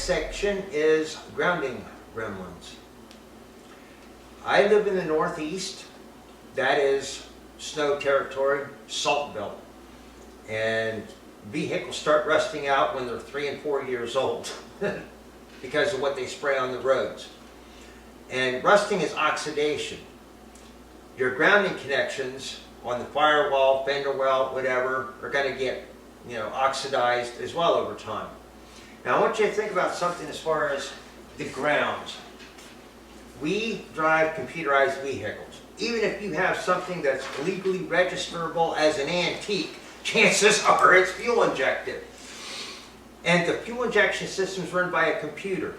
next section is Grounding Gremlins. I live in the Northeast. That is snow territory, salt belt. And vehicles start rusting out when they're 3 and 4 years old because of what they spray on the roads. And rusting is oxidation. Your grounding connections on the firewall, fender well, whatever, are going to get, oxidized as well over time. Now I want you to think about something as far as the grounds. We drive computerized vehicles. Even if you have something that's legally registerable as an antique, chances are it's fuel injected. And the fuel injection system is run by a computer.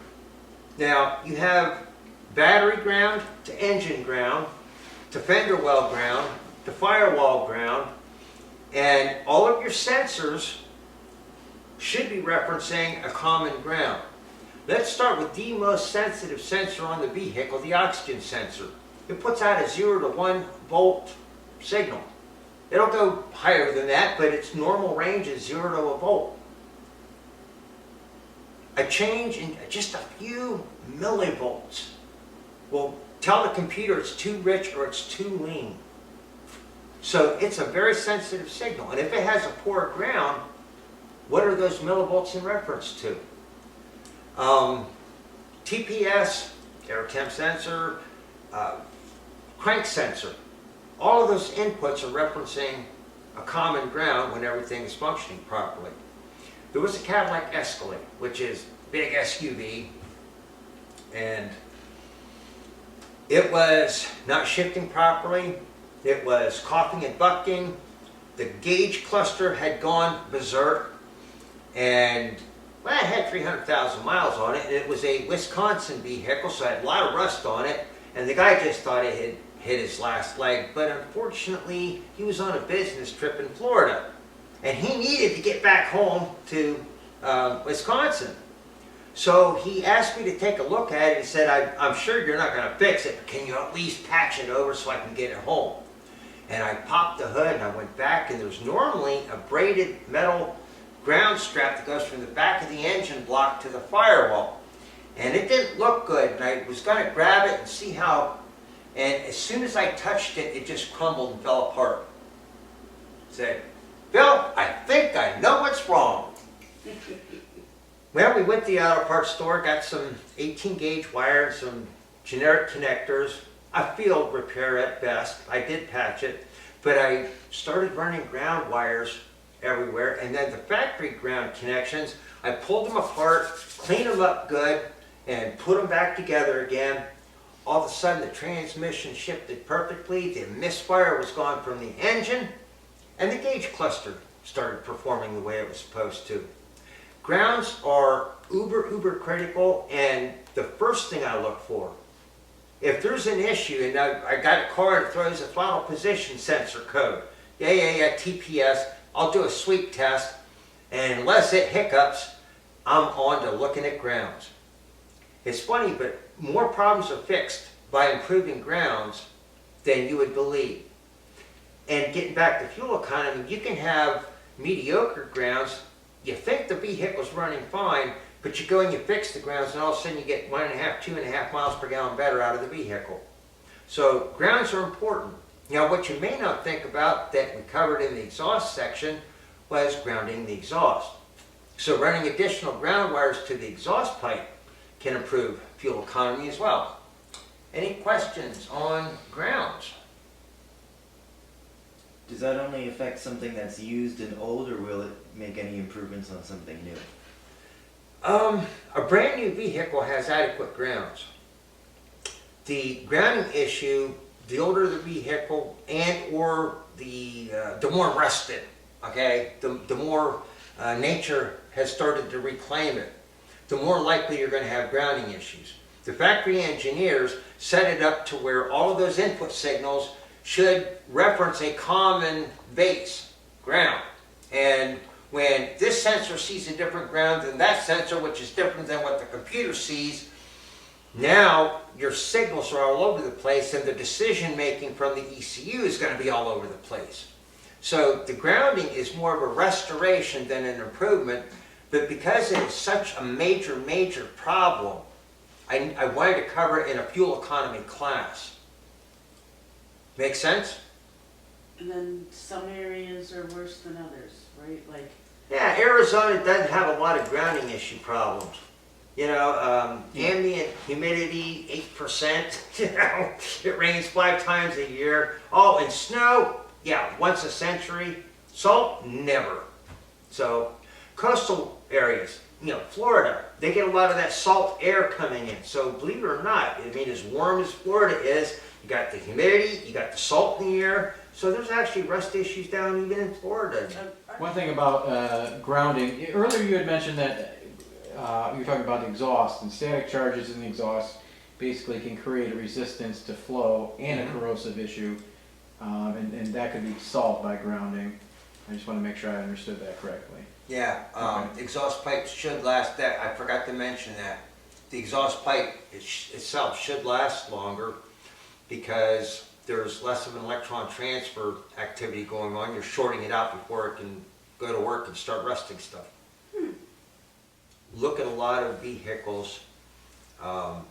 Now you have battery ground to engine ground, to fender well ground, to firewall ground, and all of your sensors should be referencing a common ground. Let's start with the most sensitive sensor on the vehicle, the oxygen sensor. It puts out a 0 to 1 volt signal. It'll go higher than that, but its normal range is 0 to a volt. A change in just a few millivolts will tell the computer it's too rich or it's too lean. So it's a very sensitive signal. And if it has a poor ground, what are those millivolts in reference to? TPS, air temp sensor, crank sensor. All of those inputs are referencing a common ground when everything is functioning properly. There was a Cadillac Escalade, which is big SUV, and it was not shifting properly. It was coughing and bucking. The gauge cluster had gone berserk, and well, it had 300,000 miles on it, and it was a Wisconsin vehicle, so it had a lot of rust on it, and the guy just thought it had hit his last leg, but unfortunately he was on a business trip in Florida, and he needed to get back home to Wisconsin. So he asked me to take a look at it. He said, I'm sure you're not going to fix it, but can you at least patch it over so I can get it home? And I popped the hood and I went back, and there's normally a braided metal ground strap that goes from the back of the engine block to the firewall. And it didn't look good, and I was going to grab it and see how, and as soon as I touched it, it just crumbled and fell apart. I said, Bill, I think I know what's wrong. Well, we went to the auto parts store, got some 18 gauge wire, some generic connectors, a field repair at best. I did patch it, but I started running ground wires everywhere, and then the factory ground connections, I pulled them apart, cleaned them up good, and put them back together again. All of a sudden the transmission shifted perfectly, the misfire was gone from the engine, and the gauge cluster started performing the way it was supposed to. Grounds are uber critical, and the first thing I look for, if there's an issue, and I got a car that throws a throttle position sensor code, yeah, TPS, I'll do a sweep test, and unless it hiccups, I'm on to looking at grounds. It's funny, but more problems are fixed by improving grounds than you would believe. And getting back to fuel economy, you can have mediocre grounds. You think the vehicle's running fine, but you go and you fix the grounds, and all of a sudden you get 1.5, 2.5 miles per gallon better out of the vehicle. So grounds are important. Now, what you may not think about that we covered in the exhaust section was grounding the exhaust. So running additional ground wires to the exhaust pipe can improve fuel economy as well. Any questions on grounds? Does that only affect something that's used and old, or will it make any improvements on something new? A brand new vehicle has adequate grounds. The grounding issue, the older the vehicle and or the more rusted, okay, the more nature has started to reclaim it, the more likely you're going to have grounding issues. The factory engineers set it up to where all of those input signals should reference a common base ground. And when this sensor sees a different ground than that sensor, which is different than what the computer sees, now your signals are all over the place, and the decision making from the ECU is going to be all over the place. So the grounding is more of a restoration than an improvement. But because it is such a major, major problem, I wanted to cover it in a fuel economy class. Make sense? And then some areas are worse than others, right? Like, Yeah, Arizona doesn't have a lot of grounding issue problems. You know, ambient humidity, 8%, you know, it rains 5 times a year. Oh, and snow, yeah, once a century. Salt, never. So, coastal areas, you know, Florida, they get a lot of that salt air coming in. So, believe it or not, I mean, as warm as Florida is, you got the humidity, you got the salt in the air. So, there's actually rust issues down even in Florida. One thing about grounding, earlier you had mentioned that you were talking about the exhaust, and static charges in the exhaust basically can create a resistance to flow and a corrosive issue, and that could be solved by grounding. I just want to make sure I understood that correctly. Yeah, exhaust pipes should last, that, I forgot to mention that. The exhaust pipe itself should last longer because there's less of an electron transfer activity going on. You're shorting it out before it can go to work and start rusting stuff. Look at a lot of vehicles, from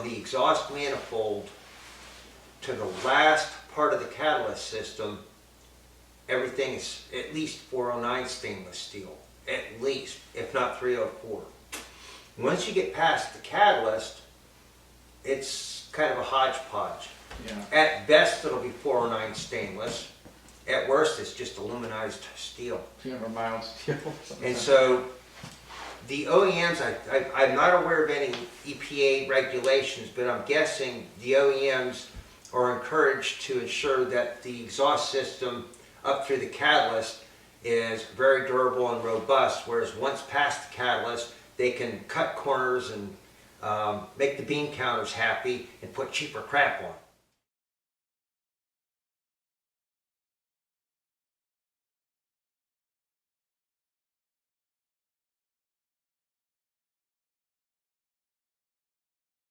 the exhaust manifold to the last part of the catalyst system, everything is at least 409 stainless steel, at least, if not 304. Once you get past the catalyst, it's kind of a hodgepodge. Yeah. At best, it'll be 409 stainless. At worst, it's just aluminized steel. Or mild steel. And so the OEMs, I'm not aware of any EPA regulations, but I'm guessing the OEMs are encouraged to ensure that the exhaust system up through the catalyst is very durable and robust, whereas once past the catalyst, they can cut corners and make the bean counters happy and put cheaper crap on.